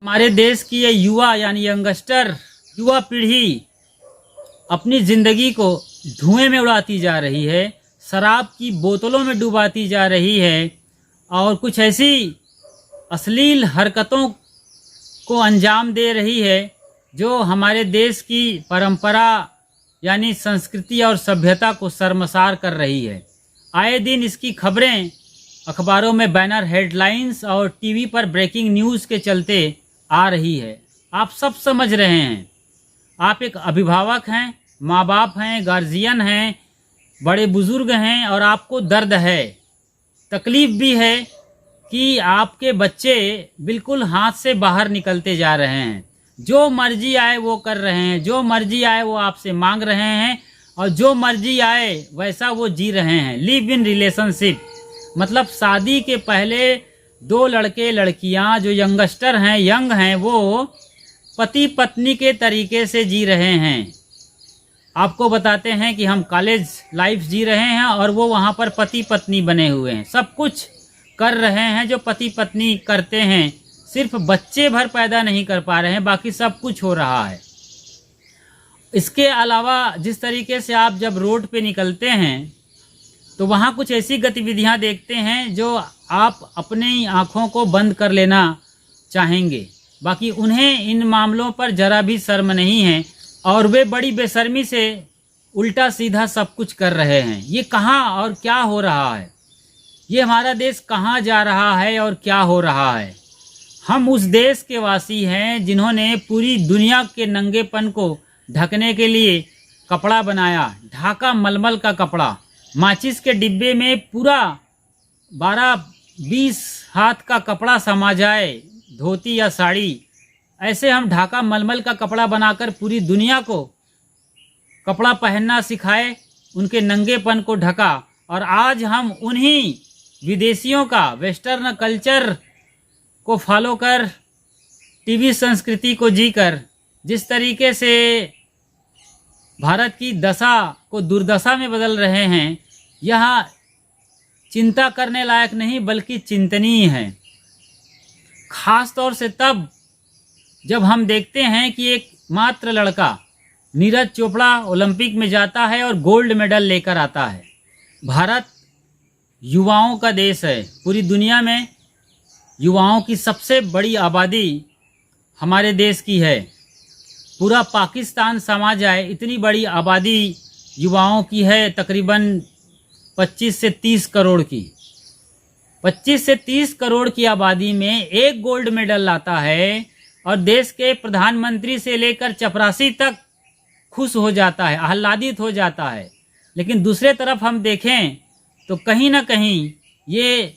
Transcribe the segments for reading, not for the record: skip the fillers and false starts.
हमारे देश की ये युवा यानी यंगस्टर युवा पीढ़ी अपनी ज़िंदगी को धुएं में उड़ाती जा रही है, शराब की बोतलों में डुबाती जा रही है और कुछ ऐसी अश्लील हरकतों को अंजाम दे रही है जो हमारे देश की परंपरा यानी संस्कृति और सभ्यता को शर्मसार कर रही है। आए दिन इसकी खबरें अखबारों में बैनर हेडलाइंस और टीवी पर ब्रेकिंग न्यूज़ के चलते आ रही है। आप सब समझ रहे हैं, आप एक अभिभावक हैं, माँ बाप हैं, गार्जियन हैं, बड़े बुजुर्ग हैं और आपको दर्द है, तकलीफ़ भी है कि आपके बच्चे बिल्कुल हाथ से बाहर निकलते जा रहे हैं। जो मर्जी आए वो कर रहे हैं, जो मर्जी आए वो आपसे मांग रहे हैं और जो मर्जी आए वैसा वो जी रहे हैं। लिव इन रिलेशनशिप मतलब शादी के पहले दो लड़के लड़कियां जो यंगस्टर हैं, यंग हैं, वो पति पत्नी के तरीके से जी रहे हैं। आपको बताते हैं कि हम कॉलेज लाइफ जी रहे हैं और वो वहाँ पर पति पत्नी बने हुए हैं, सब कुछ कर रहे हैं जो पति पत्नी करते हैं, सिर्फ बच्चे भर पैदा नहीं कर पा रहे हैं, बाकी सब कुछ हो रहा है। इसके अलावा जिस तरीके से आप जब रोड पे निकलते हैं तो वहाँ कुछ ऐसी गतिविधियाँ देखते हैं जो आप अपनी आँखों को बंद कर लेना चाहेंगे, बाकी उन्हें इन मामलों पर जरा भी शर्म नहीं है और वे बड़ी बेशर्मी से उल्टा सीधा सब कुछ कर रहे हैं। ये कहाँ और क्या हो रहा है, ये हमारा देश कहाँ जा रहा है और क्या हो रहा है। हम उस देश के वासी हैं जिन्होंने पूरी दुनिया के नंगेपन को ढकने के लिए कपड़ा बनाया, ढाका मलमल का कपड़ा, माचिस के डिब्बे में पूरा 12-20 हाथ का कपड़ा समा जाए, धोती या साड़ी, ऐसे हम ढाका मलमल का कपड़ा बनाकर पूरी दुनिया को कपड़ा पहनना सिखाए, उनके नंगेपन को ढका। और आज हम उन्हीं विदेशियों का वेस्टर्न कल्चर को फॉलो कर, टीवी संस्कृति को जीकर जिस तरीके से भारत की दशा को दुर्दशा में बदल रहे हैं, यह चिंता करने लायक नहीं बल्कि चिंतनीय है। खास तौर से तब जब हम देखते हैं कि एक मात्र लड़का नीरज चोपड़ा ओलंपिक में जाता है और गोल्ड मेडल लेकर आता है। भारत युवाओं का देश है, पूरी दुनिया में युवाओं की सबसे बड़ी आबादी हमारे देश की है। पूरा पाकिस्तान समा जाए इतनी बड़ी आबादी युवाओं की है, तकरीबन 25 से 30 करोड़ की। 25 से 30 करोड़ की आबादी में एक गोल्ड मेडल लाता है और देश के प्रधानमंत्री से लेकर चपरासी तक खुश हो जाता है, आह्लादित हो जाता है। लेकिन दूसरे तरफ हम देखें तो कहीं ना कहीं ये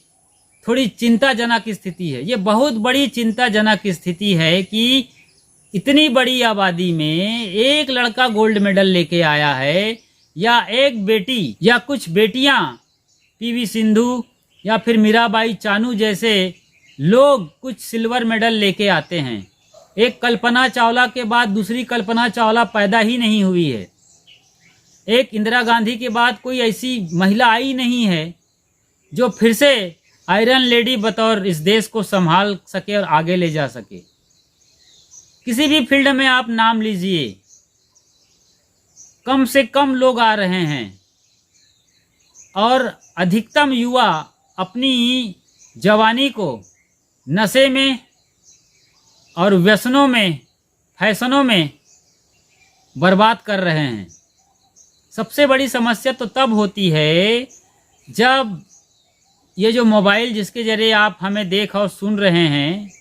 थोड़ी चिंताजनक स्थिति है, ये बहुत बड़ी चिंताजनक स्थिति है कि इतनी बड़ी आबादी में एक लड़का गोल्ड मेडल लेके आया है, या एक बेटी या कुछ बेटियां पीवी सिंधु या फिर मीराबाई चानू जैसे लोग कुछ सिल्वर मेडल लेके आते हैं। एक कल्पना चावला के बाद दूसरी कल्पना चावला पैदा ही नहीं हुई है। एक इंदिरा गांधी के बाद कोई ऐसी महिला आई नहीं है जो फिर से आयरन लेडी बतौर इस देश को संभाल सके और आगे ले जा सके। किसी भी फील्ड में आप नाम लीजिए, कम से कम लोग आ रहे हैं और अधिकतम युवा अपनी जवानी को नशे में और व्यसनों में, फैशनों में बर्बाद कर रहे हैं। सबसे बड़ी समस्या तो तब होती है जब ये जो मोबाइल जिसके जरिए आप हमें देख और सुन रहे हैं,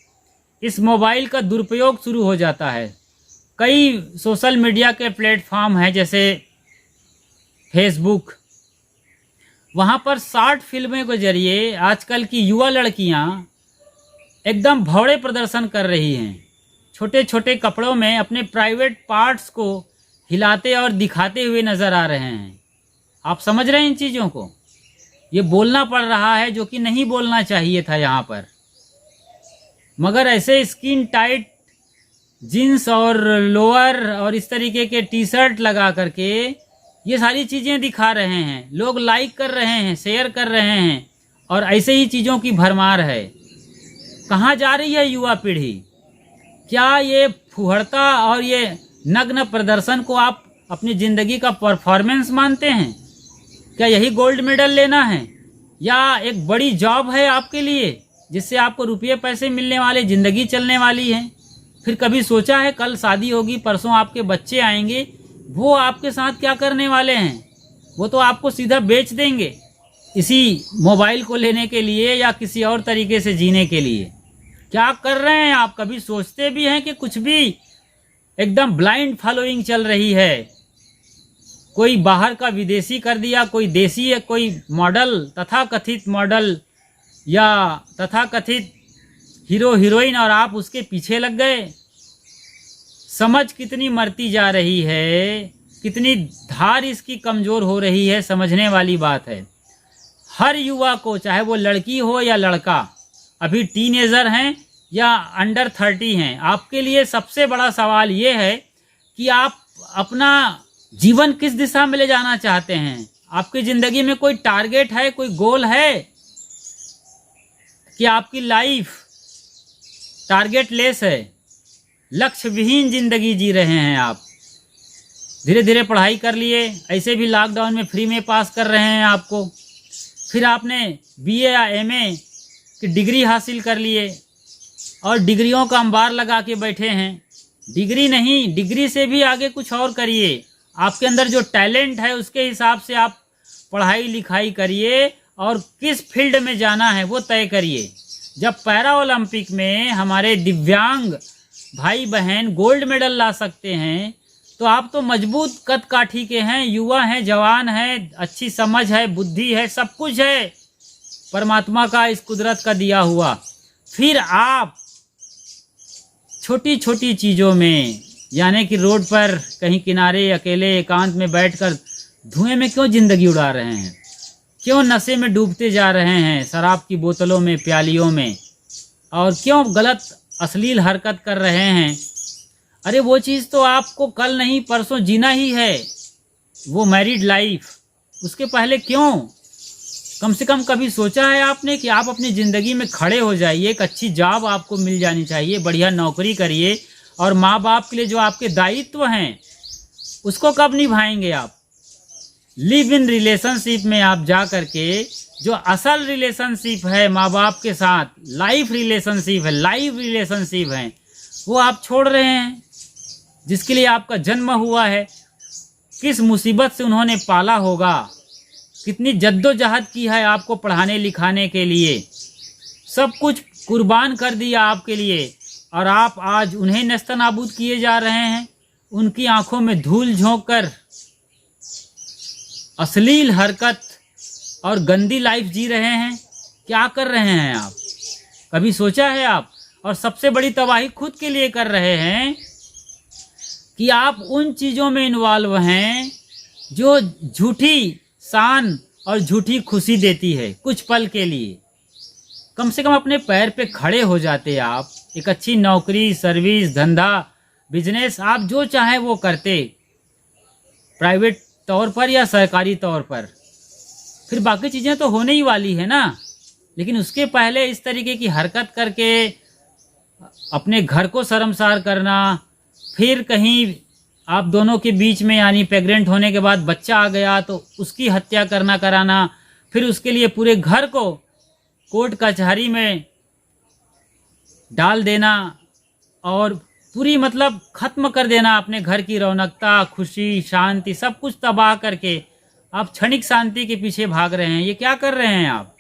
इस मोबाइल का दुरुपयोग शुरू हो जाता है। कई सोशल मीडिया के प्लेटफॉर्म हैं जैसे फेसबुक, वहाँ पर शॉर्ट फिल्मों के जरिए आजकल की युवा लड़कियाँ एकदम भौड़े प्रदर्शन कर रही हैं। छोटे छोटे कपड़ों में अपने प्राइवेट पार्ट्स को हिलाते और दिखाते हुए नज़र आ रहे हैं। आप समझ रहे हैं इन चीज़ों को? ये बोलना पड़ रहा है जो कि नहीं बोलना चाहिए था यहाँ पर, मगर ऐसे स्किन टाइट जीन्स और लोअर और इस तरीके के टी शर्ट लगा करके ये सारी चीज़ें दिखा रहे हैं। लोग लाइक कर रहे हैं, शेयर कर रहे हैं और ऐसे ही चीज़ों की भरमार है। कहाँ जा रही है युवा पीढ़ी? क्या ये फुहड़ता और ये नग्न प्रदर्शन को आप अपनी ज़िंदगी का परफॉर्मेंस मानते हैं? क्या यही गोल्ड मेडल लेना है, या एक बड़ी जॉब है आपके लिए जिससे आपको रुपये पैसे मिलने वाले, ज़िंदगी चलने वाली है? फिर कभी सोचा है कल शादी होगी, परसों आपके बच्चे आएंगे, वो आपके साथ क्या करने वाले हैं? वो तो आपको सीधा बेच देंगे इसी मोबाइल को लेने के लिए या किसी और तरीके से जीने के लिए। क्या कर रहे हैं आप? कभी सोचते भी हैं कि कुछ भी एकदम ब्लाइंड फॉलोइंग चल रही है? कोई बाहर का विदेशी कर दिया, कोई देसी है, कोई मॉडल, तथाकथित मॉडल या तथाकथित हीरो हीरोइन, और आप उसके पीछे लग गए। समझ कितनी मरती जा रही है, कितनी धार इसकी कमज़ोर हो रही है, समझने वाली बात है। हर युवा को, चाहे वो लड़की हो या लड़का, अभी टीनेजर हैं या अंडर 30 हैं, आपके लिए सबसे बड़ा सवाल ये है कि आप अपना जीवन किस दिशा में ले जाना चाहते हैं। आपकी ज़िंदगी में कोई टारगेट है, कोई गोल है कि आपकी लाइफ टारगेट लेस है, लक्ष्य विहीन ज़िंदगी जी रहे हैं आप? धीरे धीरे पढ़ाई कर लिए, ऐसे भी लॉकडाउन में फ्री में पास कर रहे हैं आपको, फिर आपने बीए या एमए की डिग्री हासिल कर लिए और डिग्रियों का अंबार लगा के बैठे हैं। डिग्री नहीं, डिग्री से भी आगे कुछ और करिए। आपके अंदर जो टैलेंट है उसके हिसाब से आप पढ़ाई लिखाई करिए और किस फील्ड में जाना है वो तय करिए। जब पैरा ओलंपिक में हमारे दिव्यांग भाई बहन गोल्ड मेडल ला सकते हैं तो आप तो मजबूत कद काठी के हैं, युवा हैं, जवान हैं, अच्छी समझ है, बुद्धि है, सब कुछ है परमात्मा का, इस कुदरत का दिया हुआ। फिर आप छोटी छोटी चीज़ों में, यानी कि रोड पर कहीं किनारे अकेले एकांत में बैठकर धुएं में क्यों ज़िंदगी उड़ा रहे हैं? क्यों नशे में डूबते जा रहे हैं, शराब की बोतलों में, प्यालियों में, और क्यों गलत अश्लील हरकत कर रहे हैं? अरे वो चीज़ तो आपको कल नहीं परसों जीना ही है, वो मैरिड लाइफ। उसके पहले क्यों? कम से कम कभी सोचा है आपने कि आप अपनी ज़िंदगी में खड़े हो जाइए, एक अच्छी जॉब आपको मिल जानी चाहिए, बढ़िया नौकरी करिए, और माँ बाप के लिए जो आपके दायित्व हैं उसको कब निभाएंगे आप? लिव इन रिलेशनशिप में आप जा करके जो असल रिलेशनशिप है माँ बाप के साथ, लाइफ रिलेशनशिप है, लाइव रिलेशनशिप है, वो आप छोड़ रहे हैं। जिसके लिए आपका जन्म हुआ है, किस मुसीबत से उन्होंने पाला होगा, कितनी जद्दोजहद की है आपको पढ़ाने लिखाने के लिए, सब कुछ कुर्बान कर दिया आपके लिए, और आप आज उन्हें नेस्तनाबूद किए जा रहे हैं। उनकी आंखों में धूल झोंक कर अश्लील हरकत और गंदी लाइफ जी रहे हैं। क्या कर रहे हैं आप? कभी सोचा है आप? और सबसे बड़ी तबाही खुद के लिए कर रहे हैं कि आप उन चीज़ों में इन्वॉल्व हैं जो झूठी शान और झूठी खुशी देती है कुछ पल के लिए। कम से कम अपने पैर पे खड़े हो जाते आप, एक अच्छी नौकरी, सर्विस, धंधा, बिजनेस, आप जो चाहें वो करते, प्राइवेट तौर पर या सरकारी तौर पर। फिर बाकी चीज़ें तो होने ही वाली है ना। लेकिन उसके पहले इस तरीके की हरकत करके अपने घर को शर्मसार करना, फिर कहीं आप दोनों के बीच में, यानी प्रेग्नेंट होने के बाद बच्चा आ गया तो उसकी हत्या करना कराना, फिर उसके लिए पूरे घर को कोर्ट कचहरी में डाल देना और पूरी मतलब ख़त्म कर देना अपने घर की रौनकता, खुशी, शांति, सब कुछ तबाह करके आप क्षणिक शांति के पीछे भाग रहे हैं। ये क्या कर रहे हैं आप?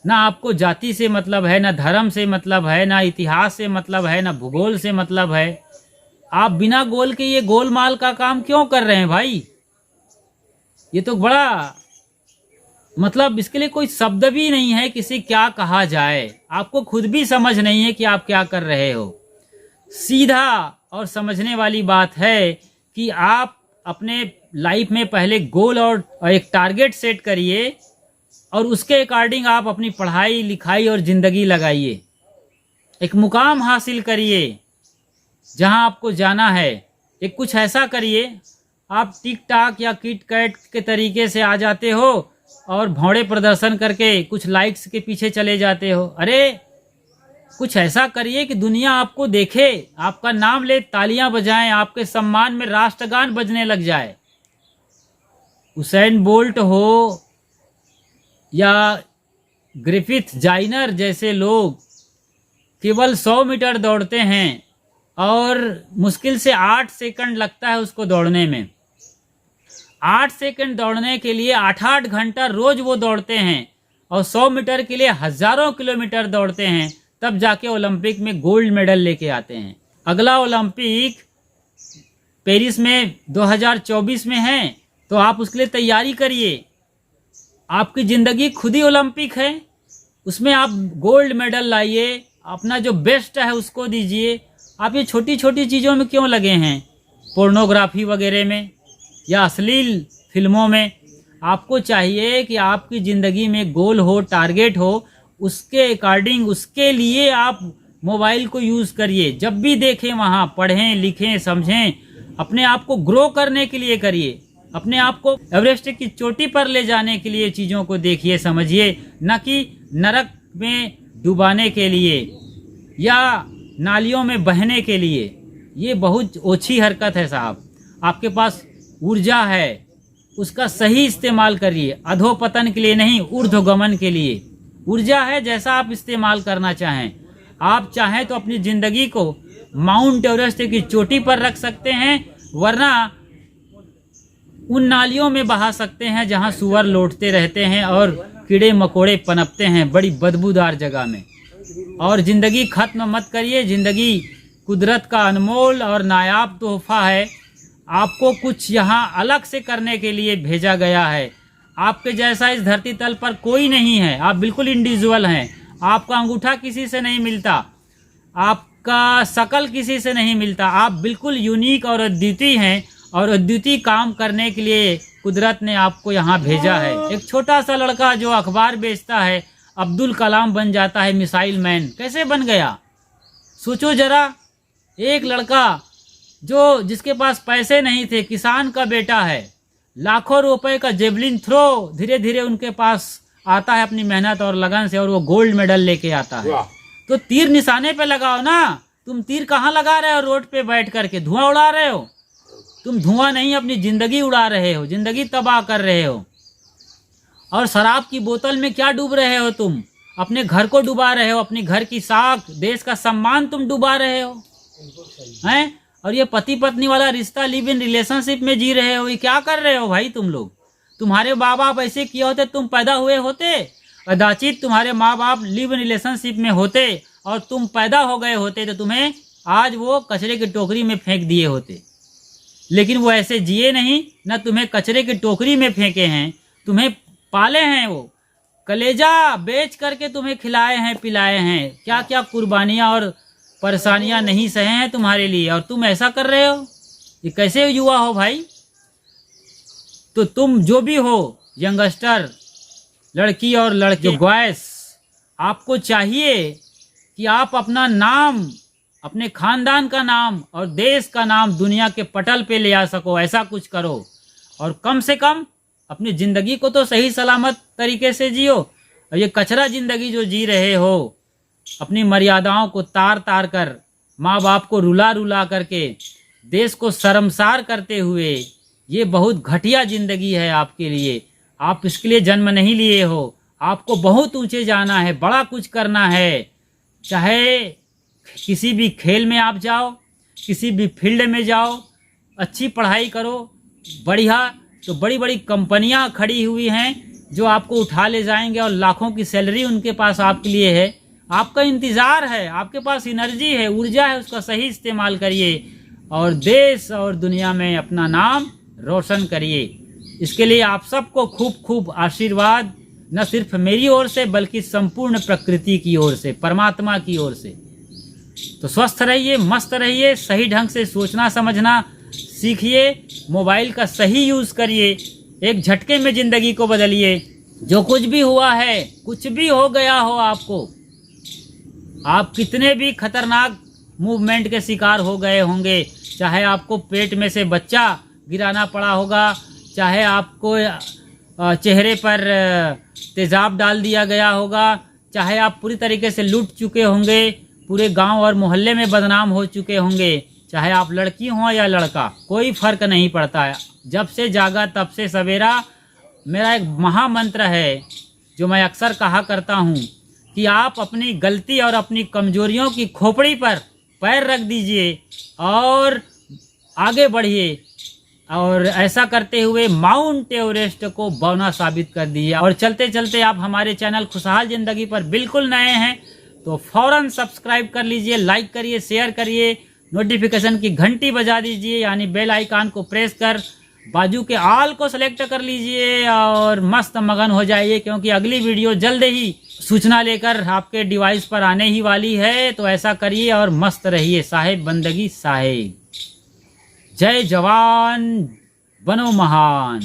ना आपको जाति से मतलब है, ना धर्म से मतलब है, ना इतिहास से मतलब है, ना भूगोल से मतलब है। आप बिना गोल के ये गोलमाल का काम क्यों कर रहे हैं भाई? ये तो बड़ा मतलब इसके लिए कोई शब्द भी नहीं है किसी क्या कहा जाए। आपको खुद भी समझ नहीं है कि आप क्या कर रहे हो। सीधा और समझने वाली बात है कि आप अपने लाइफ में पहले गोल और एक टारगेट सेट करिए और उसके अकॉर्डिंग आप अपनी पढ़ाई लिखाई और ज़िंदगी लगाइए। एक मुकाम हासिल करिए जहां आपको जाना है। एक कुछ ऐसा करिए, आप टिक टाक या किट कैट के तरीके से आ जाते हो और भौड़े प्रदर्शन करके कुछ लाइक्स के पीछे चले जाते हो। अरे कुछ ऐसा करिए कि दुनिया आपको देखे, आपका नाम ले, तालियां बजाएं, आपके सम्मान में राष्ट्रगान बजने लग जाए। उसेन बोल्ट हो या ग्रिफिथ जाइनर जैसे लोग केवल 100 मीटर दौड़ते हैं और मुश्किल से 8 सेकंड लगता है उसको दौड़ने में। 8 सेकंड दौड़ने के लिए 8-8 घंटा रोज वो दौड़ते हैं और 100 मीटर के लिए हजारों किलोमीटर दौड़ते हैं, तब जाके ओलंपिक में गोल्ड मेडल लेके आते हैं। अगला ओलंपिक पेरिस में 2024 में है, तो आप उसके लिए तैयारी करिए। आपकी ज़िंदगी खुद ही ओलंपिक है, उसमें आप गोल्ड मेडल लाइए, अपना जो बेस्ट है उसको दीजिए। आप ये छोटी छोटी चीज़ों में क्यों लगे हैं, पोर्नोग्राफी वगैरह में या अश्लील फिल्मों में? आपको चाहिए कि आपकी ज़िंदगी में गोल हो, टारगेट हो, उसके अकॉर्डिंग, उसके लिए आप मोबाइल को यूज़ करिए। जब भी देखें वहाँ पढ़ें, लिखें, समझें, अपने आप को ग्रो करने के लिए करिए, अपने आप को एवरेस्ट की चोटी पर ले जाने के लिए चीज़ों को देखिए, समझिए, न कि नरक में डुबाने के लिए या नालियों में बहने के लिए। ये बहुत ओछी हरकत है साहब। आपके पास ऊर्जा है, उसका सही इस्तेमाल करिए, अधोपतन के लिए नहीं, ऊर्ध्वगमन के लिए। ऊर्जा है, जैसा आप इस्तेमाल करना चाहें। आप चाहें तो अपनी ज़िंदगी को माउंट एवरेस्ट की चोटी पर रख सकते हैं, वरना उन नालियों में बहा सकते हैं जहां सुअर लौटते रहते हैं और कीड़े मकोड़े पनपते हैं बड़ी बदबूदार जगह में। और ज़िंदगी ख़त्म मत करिए। ज़िंदगी कुदरत का अनमोल और नायाब तोहफा है। आपको कुछ यहाँ अलग से करने के लिए भेजा गया है। आपके जैसा इस धरती तल पर कोई नहीं है। आप बिल्कुल इंडिविजुअल हैं। आपका अंगूठा किसी से नहीं मिलता, आपका शकल किसी से नहीं मिलता। आप बिल्कुल यूनिक और अद्वितीय हैं, और अद्वितीय काम करने के लिए कुदरत ने आपको यहाँ भेजा है। एक छोटा सा लड़का जो अखबार बेचता है, अब्दुल कलाम बन जाता है मिसाइल मैन। कैसे बन गया? सोचो जरा। एक लड़का जिसके पास पैसे नहीं थे, किसान का बेटा है, लाखों रुपए का जेवलिन थ्रो धीरे धीरे उनके पास आता है अपनी मेहनत और लगन से, और वो गोल्ड मेडल लेके आता है। तो तीर निशाने पे लगाओ ना। तुम तीर कहाँ लगा रहे हो? रोड पे बैठ करके धुआं उड़ा रहे हो। तुम धुआं नहीं, अपनी जिंदगी उड़ा रहे हो, जिंदगी तबाह कर रहे हो। और शराब की बोतल में क्या डूब रहे हो तुम? अपने घर को डुबा रहे हो, अपनी घर की साख, देश का सम्मान तुम डुबा रहे हो हैं। और ये पति पत्नी वाला रिश्ता, लिव इन रिलेशनशिप में जी रहे हो। ये क्या कर रहे हो भाई तुम लोग? तुम्हारे माँ बाप ऐसे किए होते, तुम पैदा हुए होते, कदाचित तुम्हारे माँ बाप लिव इन रिलेशनशिप में होते और तुम पैदा हो गए होते, तो तुम्हें आज वो कचरे की टोकरी में फेंक दिए होते। लेकिन वो ऐसे जिए नहीं, न तुम्हें कचरे की टोकरी में फेंके हैं, तुम्हें पाले हैं। वो कलेजा बेच करके तुम्हें खिलाए हैं, पिलाए हैं। क्या क्या कुर्बानियाँ और परेशानियाँ नहीं सहे हैं तुम्हारे लिए, और तुम ऐसा कर रहे हो? ये कैसे युवा हो भाई? तो तुम जो भी हो, यंगस्टर, लड़की और लड़के, बॉयज, आपको चाहिए कि आप अपना नाम, अपने खानदान का नाम और देश का नाम दुनिया के पटल पे ले आ सको। ऐसा कुछ करो, और कम से कम अपनी ज़िंदगी को तो सही सलामत तरीके से जियो। और ये कचरा ज़िंदगी जो जी रहे हो, अपनी मर्यादाओं को तार तार कर, माँ बाप को रुला रुला करके, देश को शर्मसार करते हुए, ये बहुत घटिया ज़िंदगी है आपके लिए। आप इसके लिए जन्म नहीं लिए हो। आपको बहुत ऊंचे जाना है, बड़ा कुछ करना है। चाहे किसी भी खेल में आप जाओ, किसी भी फील्ड में जाओ, अच्छी पढ़ाई करो, बढ़िया। तो बड़ी बड़ी कंपनियां खड़ी हुई हैं जो आपको उठा ले जाएंगे, और लाखों की सैलरी उनके पास आपके लिए है। आपका इंतज़ार है, आपके पास एनर्जी है, ऊर्जा है, उसका सही इस्तेमाल करिए और देश और दुनिया में अपना नाम रोशन करिए। इसके लिए आप सबको खूब खूब आशीर्वाद, न सिर्फ मेरी ओर से बल्कि संपूर्ण प्रकृति की ओर से, परमात्मा की ओर से। तो स्वस्थ रहिए, मस्त रहिए, सही ढंग से सोचना समझना सीखिए, मोबाइल का सही यूज़ करिए, एक झटके में ज़िंदगी को बदलिए। जो कुछ भी हुआ है, कुछ भी हो गया हो आपको, आप कितने भी खतरनाक मूवमेंट के शिकार हो गए होंगे, चाहे आपको पेट में से बच्चा गिराना पड़ा होगा, चाहे आपको चेहरे पर तेज़ाब डाल दिया गया होगा, चाहे आप पूरी तरीके से लूट चुके होंगे, पूरे गांव और मोहल्ले में बदनाम हो चुके होंगे, चाहे आप लड़की हो या लड़का, कोई फर्क नहीं पड़ता है। जब से जागा तब से सवेरा मेरा एक महामंत्र है जो मैं अक्सर कहा करता हूँ कि आप अपनी गलती और अपनी कमजोरियों की खोपड़ी पर पैर रख दीजिए और आगे बढ़िए, और ऐसा करते हुए माउंट एवरेस्ट को बौना साबित कर दीजिए। और चलते चलते आप हमारे चैनल खुशहाल ज़िंदगी पर बिल्कुल नए हैं तो फ़ौरन सब्सक्राइब कर लीजिए, लाइक करिए, शेयर करिए, नोटिफिकेशन की घंटी बजा दीजिए यानी बेल आइकन को प्रेस कर बाजू के ऑल को सेलेक्ट कर लीजिए और मस्त मगन हो जाइए, क्योंकि अगली वीडियो जल्द ही सूचना लेकर आपके डिवाइस पर आने ही वाली है। तो ऐसा करिए और मस्त रहिए। साहेब बंदगी साहेब। जय जवान बनो महान।